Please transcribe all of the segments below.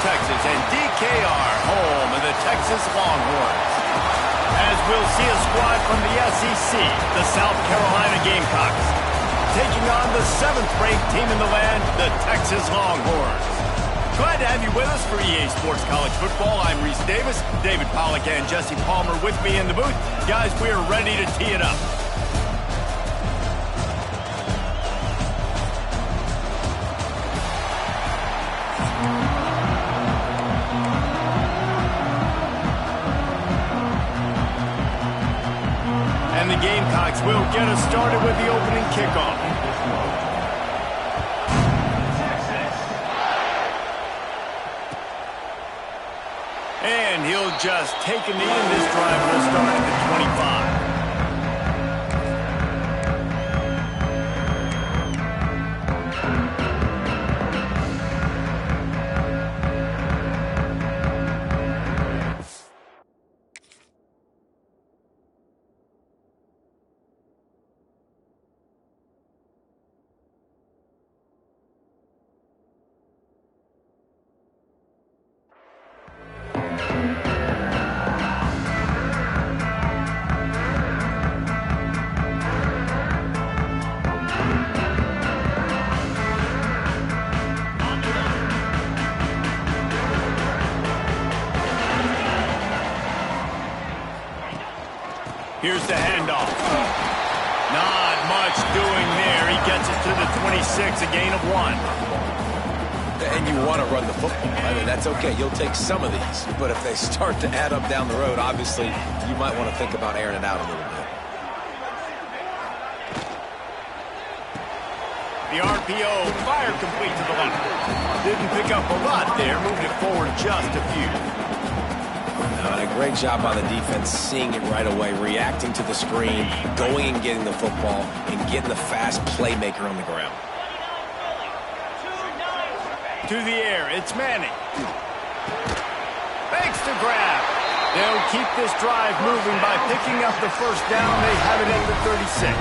Texas, and DKR, home of the Texas Longhorns. As we'll see a squad from the SEC, the South Carolina Gamecocks, taking on the 7th-ranked team in the land, the Texas Longhorns. Glad to have you with us for EA Sports College Football. I'm Reese Davis, David Pollack and Jesse Palmer with me in the booth. Guys, we are ready to tee it up. And the Gamecocks will get us started with the opening kickoff. And he'll just take a knee, and this drive will start at the 25. Here's the handoff. Not much doing there. He gets it to the 26, a gain of 1. And you want to run the football. I mean, that's okay. You'll take some of these. But if they start to add up down the road, obviously, you might want to think about airing it out a little bit. The RPO, fire complete to the left. Didn't pick up a lot there. Moved it forward just a few. And a great job by the defense seeing it right away, reacting to the screen, going and getting the football, and getting the fast playmaker on the ground. To the air, it's Manning. Makes the grab. They'll keep this drive moving by picking up the first down. They have it at the 36.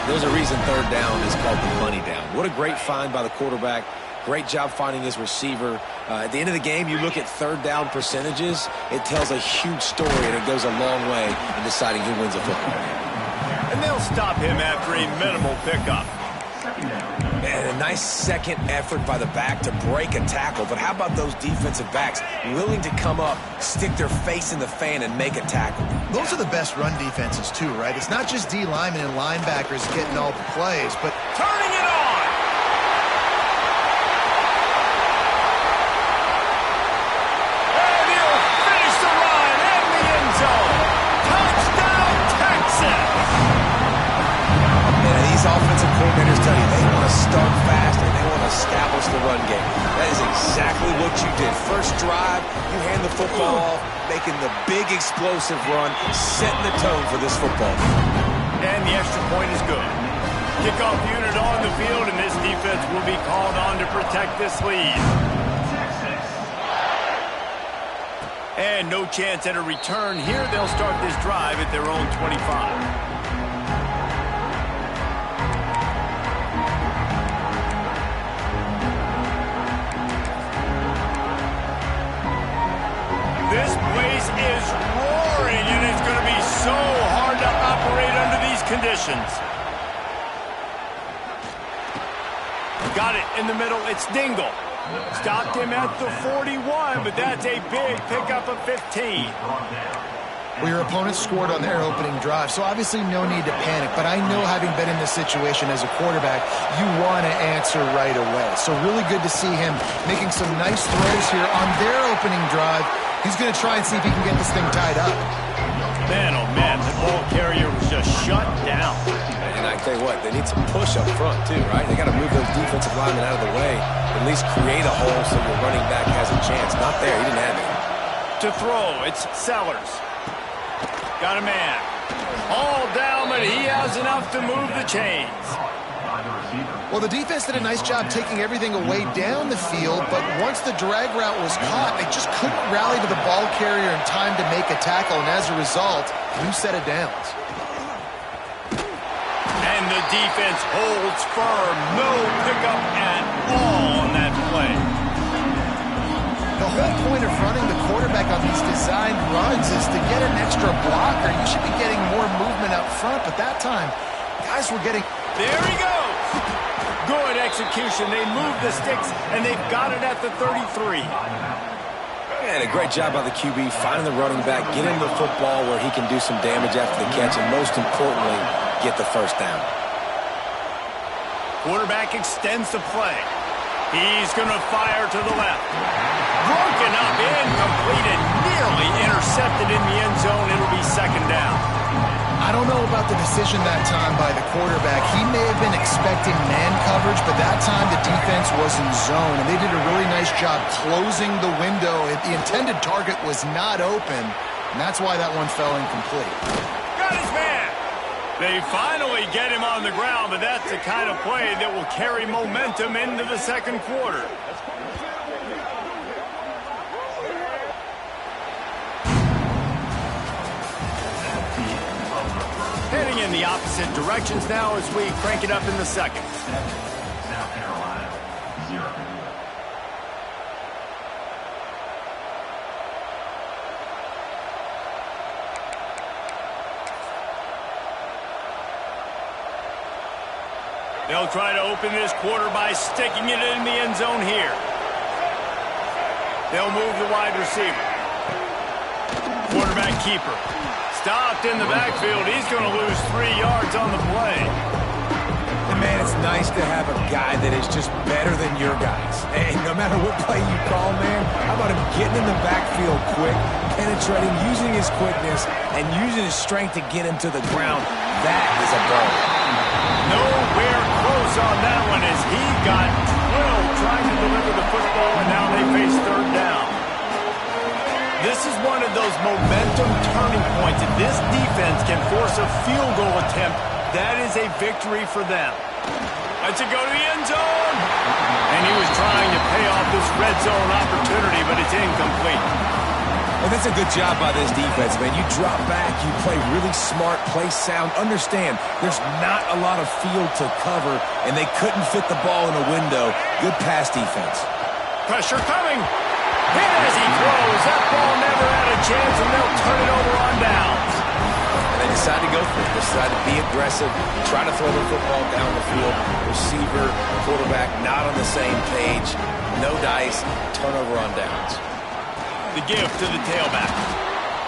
There's a reason third down is called the money down. What a great find by the quarterback. Great job finding his receiver. At the end of the game, you look at third down percentages. It tells a huge story, and it goes a long way in deciding who wins a football game. And they'll stop him after a minimal pickup. And a nice second effort by the back to break a tackle. But how about those defensive backs willing to come up, stick their face in the fan, and make a tackle? Those are the best run defenses, too, right? It's not just D linemen and linebackers getting all the plays, but turning it on! Offensive coordinators tell you they want to start fast and they want to establish the run game. That is exactly what you did. First drive, you hand the football off, making the big explosive run, setting the tone for this football. And the extra point is good. Kickoff unit on the field, and this defense will be called on to protect this lead. And no chance at a return here. They'll start this drive at their own 25. This place is roaring, and it's going to be so hard to operate under these conditions. Got it in the middle. It's Dingle. Stopped him at the 41, but that's a big pickup of 15. Well, your opponent scored on their opening drive, so obviously no need to panic. But I know, having been in this situation as a quarterback, you want to answer right away. So really good to see him making some nice throws here on their opening drive. He's going to try and see if he can get this thing tied up. Man, oh man, the ball carrier was just shut down. And I tell you what, they need some push up front too, right? They got to move those defensive linemen out of the way, at least create a hole so your running back has a chance. Not there, he didn't have it. To throw, it's Sellers. Got a man. All down, but he has enough to move the chains. Well, the defense did a nice job taking everything away down the field, but once the drag route was caught, they just couldn't rally to the ball carrier in time to make a tackle, and as a result, new set of downs. And the defense holds firm. No pickup at all on that play. The whole point of running the quarterback on these designed runs is to get an extra blocker. You should be getting more movement up front, but that time, guys were getting... There he goes! Good execution. They move the sticks, and they've got it at the 33. And a great job by the QB, finding the running back, getting the football where he can do some damage after the catch, and most importantly, get the first down. Quarterback extends the play. He's going to fire to the left. Broken up, incomplete, and nearly intercepted in the end zone. It'll be second down. I don't know about the decision that time by the quarterback. He may have been expecting man coverage, but that time the defense was in zone, and they did a really nice job closing the window. The intended target was not open, and that's why that one fell incomplete. Got his man. They finally get him on the ground, but that's the kind of play that will carry momentum into the second quarter. Heading in the opposite directions now as we crank it up in the second. South Carolina, 0. They'll try to open this quarter by sticking it in the end zone here. They'll move the wide receiver. Quarterback keeper. Stopped in the backfield. He's going to lose 3 yards on the play. And man, it's nice to have a guy that is just better than your guys. Hey, no matter what play you call, man, how about him getting in the backfield quick, penetrating, using his quickness, and using his strength to get him to the ground. That is a ball. Nowhere close on that one as he got drilled trying to deliver the football, and now they face third down. This is one of those momentum turning points. If this defense can force a field goal attempt, that is a victory for them. Let's it go to the end zone. And he was trying to pay off this red zone opportunity, but it's incomplete. And that's a good job by this defense, man. You drop back, you play really smart, play sound. Understand, there's not a lot of field to cover, and they couldn't fit the ball in a window. Good pass defense. Pressure coming. Hit as he throws. That ball never had a chance, and they'll turn it over on downs. And they decide to go for it. They decide to be aggressive, try to throw the football down the field. Receiver, quarterback, not on the same page. No dice. Turnover on downs. The give to the tailback.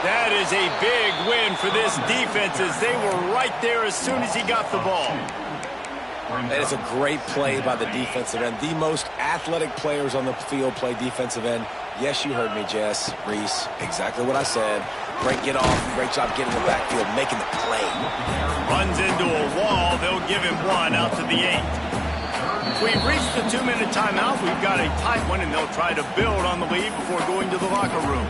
That is a big win for this defense as they were right there as soon as he got the ball. And it's a great play by the defensive end. The most athletic players on the field play defensive end. Yes, you heard me, Jess, Reese. Exactly what I said. Great get off. Great job getting the backfield, making the play. Runs into a wall. They'll give him one out to the 8. We've reached the 2-minute timeout. We've got a tight one, and they'll try to build on the lead before going to the locker room.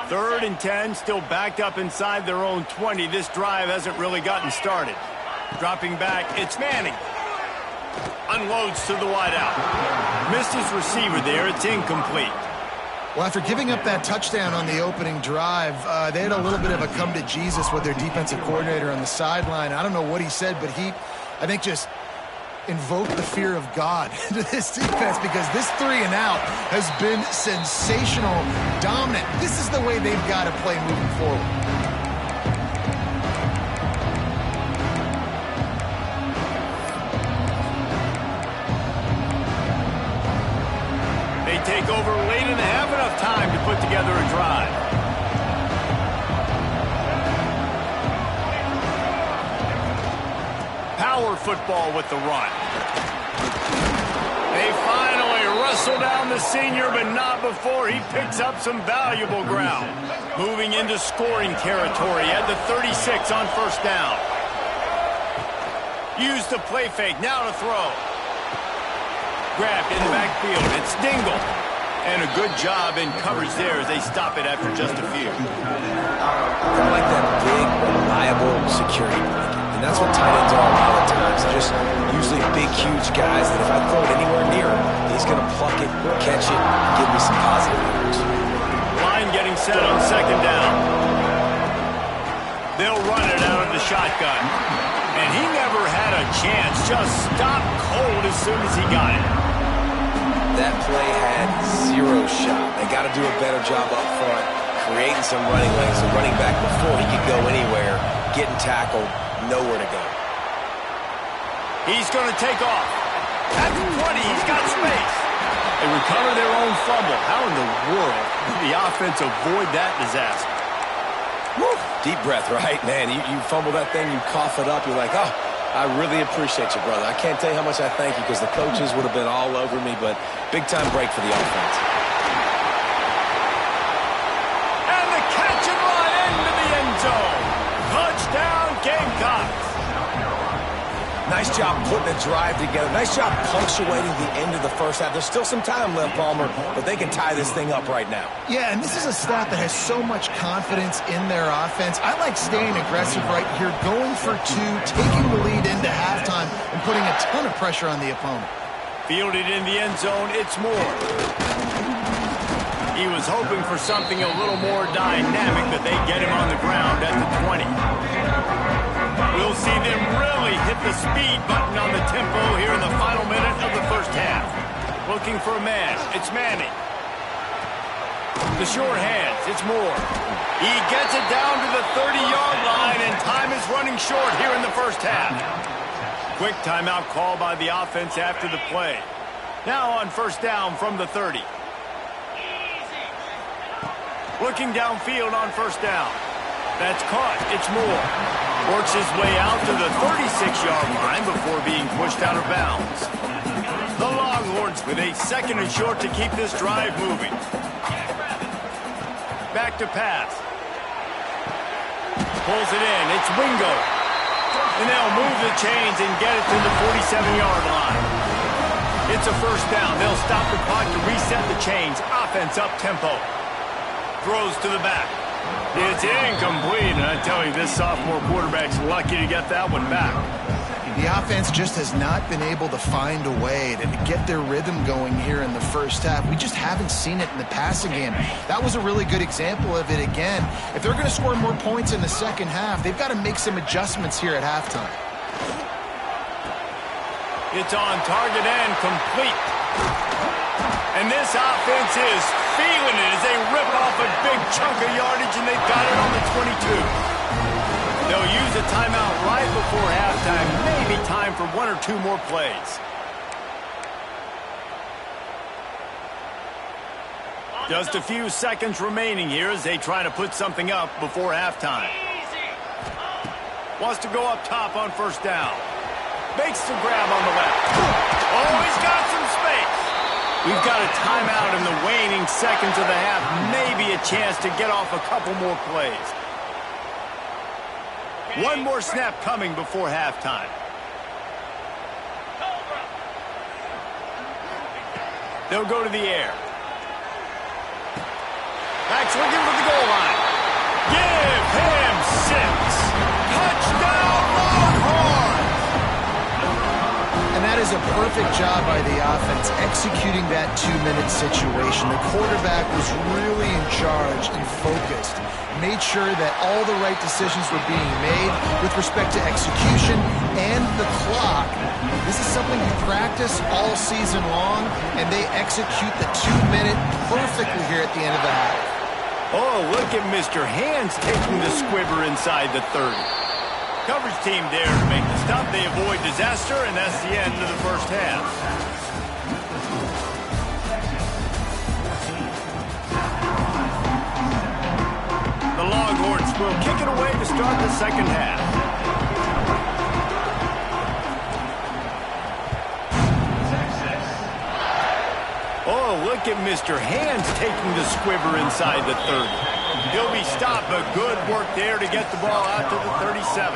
Third and 10, still backed up inside their own 20. This drive hasn't really gotten started. Dropping back, it's Manning. Unloads to the wideout. Missed his receiver there. It's incomplete. Well, after giving up that touchdown on the opening drive, they had a little bit of a come to Jesus with their defensive coordinator on the sideline. I don't know what he said, but he, I think, just invoked the fear of God into this defense because this 3 and out has been sensational, dominant. This is the way they've got to play moving forward. Take over late in the half, enough time to put together a drive. Power football with the run. They finally wrestle down the senior, but not before he picks up some valuable ground. Moving into scoring territory at the 36 on first down. Use the play fake, now to throw. Grabbed in the backfield. It's Dingle. And a good job in coverage there as they stop it after just a few. I like that big, reliable security blanket. And that's what tight ends are a lot of times. Just usually big, huge guys that if I throw it anywhere near him, he's going to pluck it, catch it, give me some positive numbers. Line getting set on second down. They'll run it out of the shotgun. And he never had a chance. Just stopped cold as soon as he got it. That play had zero shot. They got to do a better job up front, creating some running lanes, some running back before he could go anywhere, getting tackled, nowhere to go. He's going to take off. At the 20, he's got space. They recover their own fumble. How in the world did the offense avoid that disaster? Woo. Deep breath, right? Man, you fumble that thing, you cough it up, you're like, oh, I really appreciate you, brother. I can't tell you how much I thank you because the coaches would have been all over me, but big-time break for the offense. And the catch and run into the end zone. Touchdown, Gamecocks. Nice job putting a drive together. Nice job punctuating the end of the first half. There's still some time left, Palmer, but they can tie this thing up right now. Yeah, and this is a staff that has so much confidence in their offense. I like staying aggressive right here, going for two, taking the lead into halftime, and putting a ton of pressure on the opponent. Fielded in the end zone, it's Moore. He was hoping for something a little more dynamic, that they get him on the ground at the 20. We'll see them really hit the speed button on the tempo here in the final minute of the first half. Looking for a man. It's Manning. The short hands. It's Moore. He gets it down to the 30-yard line, and time is running short here in the first half. Quick timeout call by the offense after the play. Now on first down from the 30. Looking downfield on first down. That's caught. It's Moore. Works his way out to the 36-yard line before being pushed out of bounds. The Longhorns with a second and short to keep this drive moving. Back to pass. Pulls it in. It's Wingo. And they'll move the chains and get it to the 47-yard line. It's a first down. They'll stop the clock to reset the chains. Offense up tempo. Throws to the back. It's incomplete, and I tell you, this sophomore quarterback's lucky to get that one back. The offense just has not been able to find a way to get their rhythm going here in the first half. We just haven't seen it in the passing game. That was a really good example of it again. If they're going to score more points in the second half, they've got to make some adjustments here at halftime. It's on target and complete. And this offense is feeling it as they rip off a big chunk of yardage, and they've got it on the 22. They'll use a timeout right before halftime. Maybe time for one or two more plays. Just a few seconds remaining here as they try to put something up before halftime. Wants to go up top on first down. Makes the grab on the left. Oh, he's got some space. We've got a timeout in the waning seconds of the half. Maybe a chance to get off a couple more plays. One more snap coming before halftime. They'll go to the air. Back's looking for the goal line. Give him 6. Touchdown, Longhorns! And that is a perfect job by the offense, executing that 2-minute situation. The quarterback was really in charge and focused. Made sure that all the right decisions were being made with respect to execution and the clock. This is something you practice all season long, and they execute the 2-minute perfectly here at the end of the half. Oh, look at Mr. Hands taking the squibber inside the 30. Coverage team there to make the stop. They avoid disaster, and that's the end of the first half. The Longhorns will kick it away to start the second half. Oh, look at Mr. Hands taking the squibber inside the 30. He'll be stopped, but good work there to get the ball out to the 37.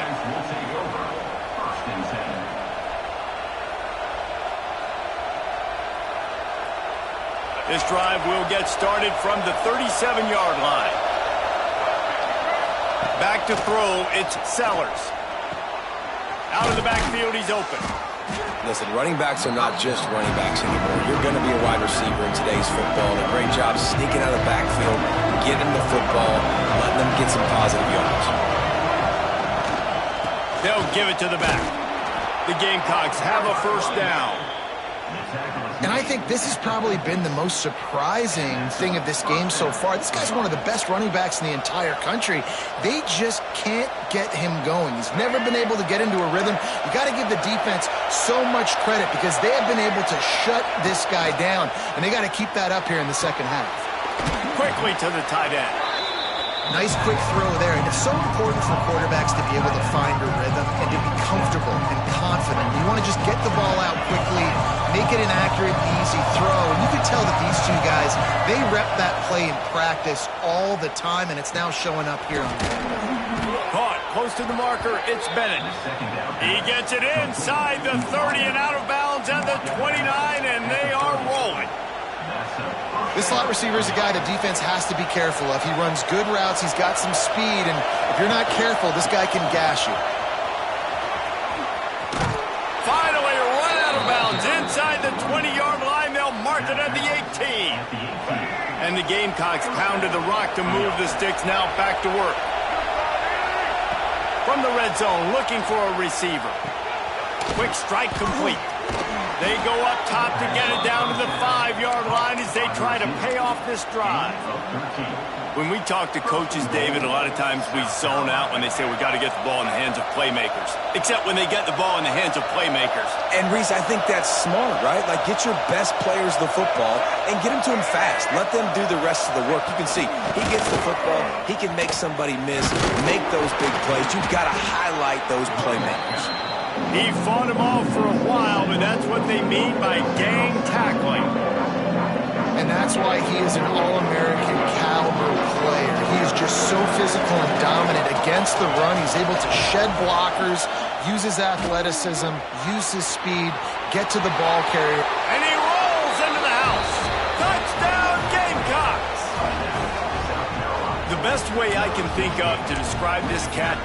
This drive will get started from the 37-yard line. Back to throw, it's Sellers. Out of the backfield, he's open. Listen, running backs are not just running backs anymore. You're going to be a wide receiver in today's football. And a great job sneaking out of the backfield, getting the football, letting them get some positive yards. They'll give it to the back. The Gamecocks have a first down. And I think this has probably been the most surprising thing of this game so far. This guy's one of the best running backs in the entire country. They just can't get him going. He's never been able to get into a rhythm. You got to give the defense so much credit because they have been able to shut this guy down, and they got to keep that up here in the second half. Quickly to the tight end. Nice quick throw there, and it's so important for quarterbacks to be able to find a rhythm and to be comfortable and confident. You want to just get the ball out quickly, make it an accurate, easy throw. And you can tell that these two guys, they rep that play in practice all the time, and it's now showing up here on the field. Caught close to the marker. It's Bennett. He gets it inside the 30 and out of bounds at the 29, and they are rolling. This slot receiver is a guy the defense has to be careful of. He runs good routes. He's got some speed, and if you're not careful, this guy can gash you. Finally run out of bounds inside the 20-yard line. They'll mark it at the 18. And the Gamecocks pounded the rock to move the sticks. Now back to work. From the red zone, looking for a receiver. Quick strike complete. They go up top to get it down to the 5-yard line as they try to pay off this drive. When we talk to coaches, David, a lot of times we zone out when they say we got to get the ball in the hands of playmakers. Except when they get the ball in the hands of playmakers. And, Reese, I think that's smart, right? Like, get your best players the football and get them to him fast. Let them do the rest of the work. You can see, he gets the football. He can make somebody miss, make those big plays. You've got to highlight those playmakers. He fought them off for a while, but that's what they mean by gang tackling. And that's why he is an All-American caliber player. He is just so physical and dominant against the run. He's able to shed blockers, use his athleticism, use his speed, get to the ball carrier. And he rolls into the house. Touchdown, Gamecocks! The best way I can think of to describe this cat,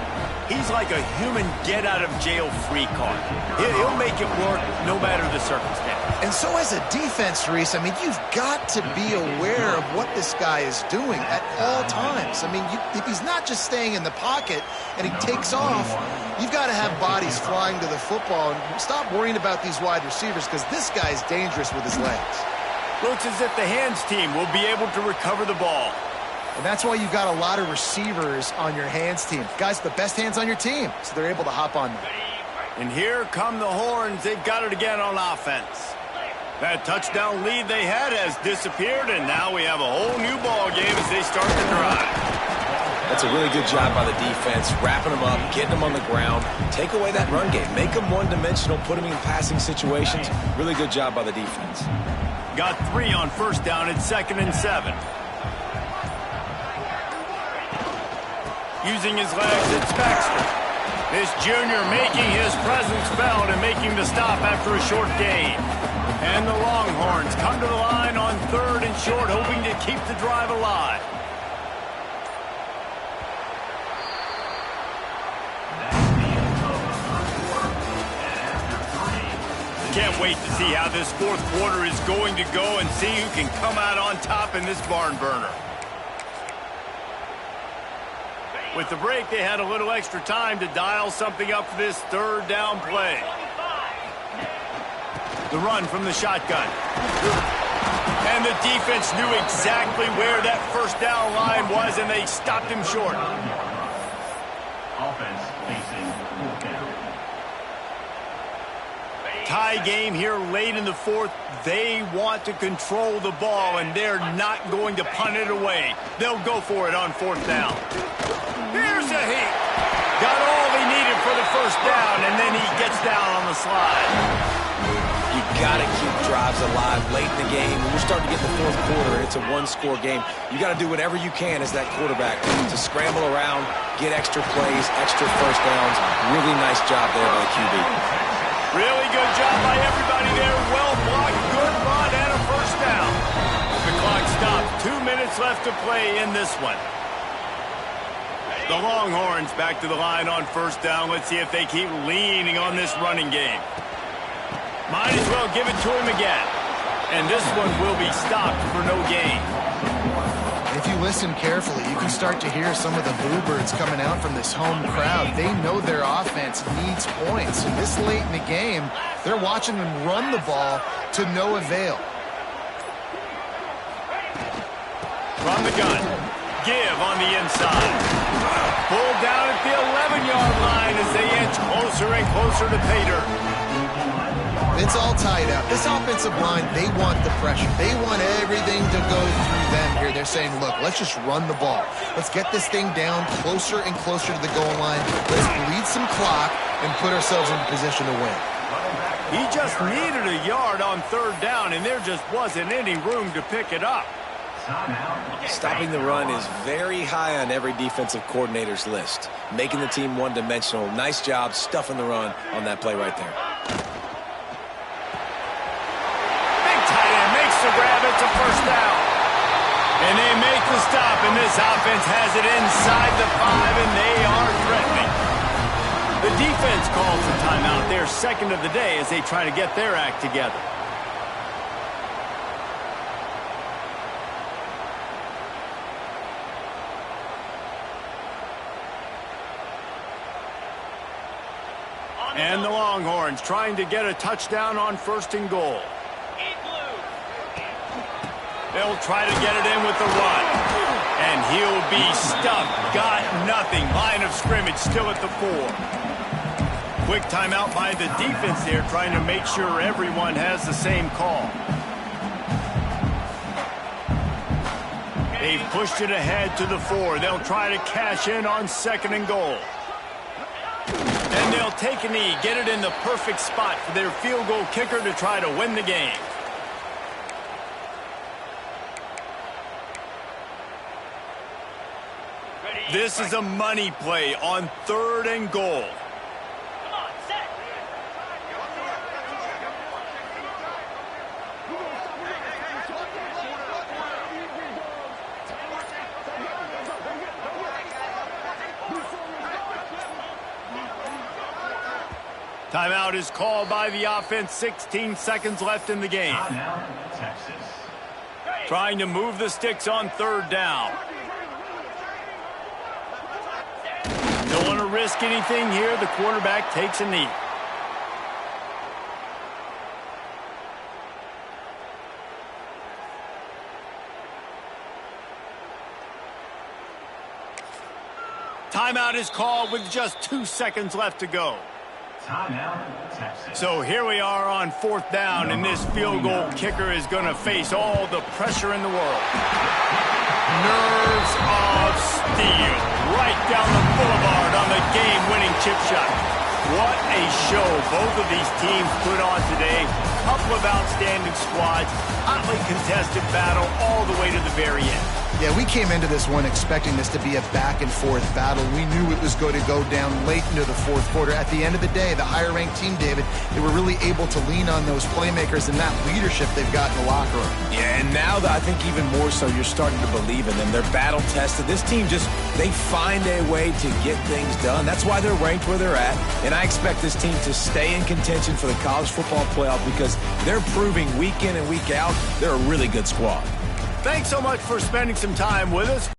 he's like a human get-out-of-jail-free card. He'll make it work no matter the circumstance. And so as a defense, Reese, I mean, you've got to be aware of what this guy is doing at all times. I mean, if he's not just staying in the pocket and he takes off, you've got to have bodies flying to the football and stop worrying about these wide receivers because this guy's dangerous with his legs. Looks as if the hands team will be able to recover the ball. And that's why you've got a lot of receivers on your hands team. Guys, the best hands on your team, so they're able to hop on them. And here come the Horns. They've got it again on offense. That touchdown lead they had has disappeared, and now we have a whole new ball game as they start the drive. That's a really good job by the defense, wrapping them up, getting them on the ground, take away that run game, make them one-dimensional, put them in passing situations. Really good job by the defense. Got 3 on first down. It's 2nd and 7. Using his legs, it's Baxter. This junior making his presence felt and making the stop after a short gain. And the Longhorns come to the line on 3rd and short, hoping to keep the drive alive. Can't wait to see how this 4th quarter is going to go and see who can come out on top in this barn burner. With the break, they had a little extra time to dial something up for this 3rd down play. The run from the shotgun. And the defense knew exactly where that first down line was, and they stopped him short. Offense facing 4th down. Tie game here late in the 4th. They want to control the ball, and they're not going to punt it away. They'll go for it on 4th down. Here's a heat. Got all he needed for the first down, and then he gets down on the slide. You got to keep drives alive late in the game. When we're starting to get the 4th quarter, it's a one-score game. You got to do whatever you can as that quarterback to scramble around, get extra plays, extra first downs. Really nice job there by the QB. Really good job by everybody there. Well blocked, good run, and a first down. The clock stops. 2 minutes left to play in this one. The Longhorns back to the line on first down. Let's see if they keep leaning on this running game. Might as well give it to him again. And this one will be stopped for no gain. If you listen carefully, you can start to hear some of the boo birds coming out from this home crowd. They know their offense needs points. And this late in the game, they're watching them run the ball to no avail. From the gun. Give on the inside. Pulled down at the 11-yard line as they inch closer and closer to pay dirt. It's all tied up. This offensive line, they want the pressure. They want everything to go through them here. They're saying, look, let's just run the ball. Let's get this thing down closer and closer to the goal line. Let's bleed some clock and put ourselves in position to win. He just needed a yard on third down, and there just wasn't any room to pick it up. Stopping the run is very high on every defensive coordinator's list. Making the team one-dimensional. Nice job stuffing the run on that play right there. Big tight end makes the grab. It's a first down. And they make the stop, and this offense has it inside the 5, and they are threatening. The defense calls the timeout, their second of the day, as they try to get their act together. And the Longhorns trying to get a touchdown on first and goal. They'll try to get it in with the run. And he'll be stuffed. Got nothing. Line of scrimmage still at the 4. Quick timeout by the defense there, trying to make sure everyone has the same call. They've pushed it ahead to the 4. They'll try to cash in on second and goal. And they'll take a knee, get it in the perfect spot for their field goal kicker to try to win the game. This is a money play on third and goal. Timeout is called by the offense. 16 seconds left in the game. Trying to move the sticks on third down. Don't want to risk anything here. The quarterback takes a knee. Timeout is called with just 2 seconds left to go. So here we are on fourth down, and this field goal kicker is going to face all the pressure in the world. Nerves of steel right down the boulevard on the game-winning chip shot. What a show both of these teams put on today. Couple of outstanding squads, hotly contested battle all the way to the very end. Yeah, we came into this one expecting this to be a back-and-forth battle. We knew it was going to go down late into the fourth quarter. At the end of the day, the higher-ranked team, David, they were really able to lean on those playmakers and that leadership they've got in the locker room. Yeah, and now I think even more so, you're starting to believe in them. They're battle-tested. This team they find a way to get things done. That's why they're ranked where they're at. And I expect this team to stay in contention for the college football playoff because they're proving week in and week out they're a really good squad. Thanks so much for spending some time with us.